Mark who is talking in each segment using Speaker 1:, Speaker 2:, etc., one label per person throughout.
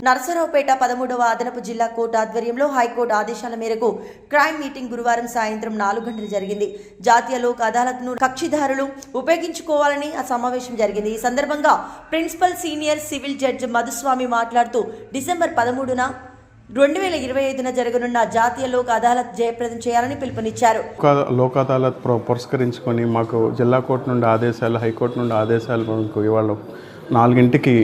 Speaker 1: నర్సరావుపేట 13వ అదనపు జిల్లా కోర్టు ఆధ్వర్యంలో హైకోర్టు ఆదేశాల మేరకు క్రైమ్ మీటింగ్ గురువారం సాయంత్రం 4 గంటలు జరిగింది. జాతీయ లోక్ అదాలత్ను కక్షిదారులు ఉపయోగించుకోవాలని ఆ సమావేశం జరిగింది. ఈ సందర్భంగా principal senior civil judge Madhuswamy మాట్లాడుతూ డిసెంబర్ 13న 2025న జరగనున్న జాతీయ లోక్ అదాలత్ జయప్రదం చేయాలని పిలుపునిచ్చారు.
Speaker 2: లోక్ అదాలత్ పురస్కరించుకొని మాకు జిల్లా కోర్టు నుండి ఆదేశాలు, హైకోర్టు నుండి ఆదేశాలు ఇవాళ 4ంటికి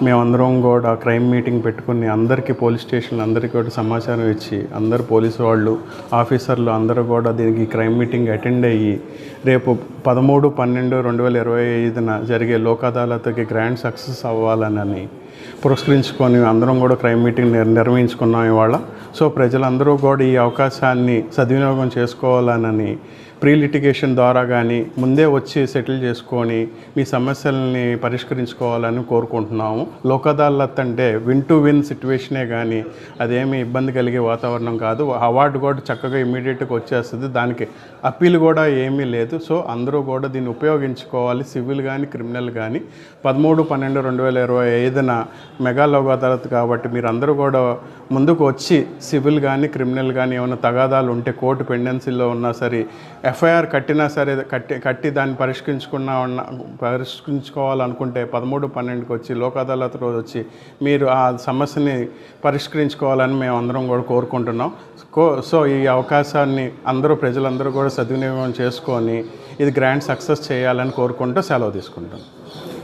Speaker 2: మేమందరం కూడా క్రైమ్ మీటింగ్ పెట్టుకుని అందరికీ పోలీస్ స్టేషన్లు అందరికీ కూడా సమాచారం ఇచ్చి అందరు పోలీసు వాళ్ళు ఆఫీసర్లు అందరూ కూడా దీనికి క్రైమ్ మీటింగ్ అటెండ్ అయ్యి రేపు 13/12/2025న జరిగే లోక్ అదాలత్కి గ్రాండ్ సక్సెస్ అవ్వాలని పురస్కరించుకొని అందరం కూడా క్రైమ్ మీటింగ్ నిర్వహించుకున్నాం ఇవాళ. సో ప్రజలందరూ కూడా ఈ అవకాశాన్ని సద్వినియోగం చేసుకోవాలని ప్రీ లిటిగేషన్ ద్వారా కానీ ముందే వచ్చి సెటిల్ చేసుకొని మీ సమస్యలని పరిష్కరించుకోవాలని కోరుకుంటున్నాము. లోక్ అదాలత్ అంటే విన్ టు విన్ సిట్యువేషనే కానీ అదేమి ఇబ్బంది కలిగే వాతావరణం కాదు. అవార్డు కూడా చక్కగా ఇమీడియట్గా వచ్చేస్తుంది, దానికి అప్పీల్ కూడా ఏమీ లేదు. సో అందరూ కూడా దీన్ని ఉపయోగించుకోవాలి, సివిల్ కానీ క్రిమినల్ కానీ. 13/12/2025న మెగా లోక్ అదాలత్ కాబట్టి మీరు అందరూ కూడా ముందుకు వచ్చి సివిల్ కానీ క్రిమినల్ కానీ ఏమైనా తగాదాలు ఉంటే కోర్టు పెండెన్సీలో ఉన్నా సరే ఎఫ్ఐఆర్ కట్టినా సరే కట్టి దాన్ని పరిష్కరించుకోవాలనుకుంటే 13/12కి వచ్చి లోక్ అదాలత్ రోజు వచ్చి మీరు ఆ సమస్యని పరిష్కరించుకోవాలని మేము అందరం కూడా కోరుకుంటున్నాం. సో ఈ అవకాశాన్ని ప్రజలందరూ కూడా సద్వినియోగం చేసుకొని ఇది గ్రాండ్ సక్సెస్ చేయాలని కోరుకుంటూ సెలవు తీసుకుంటాం.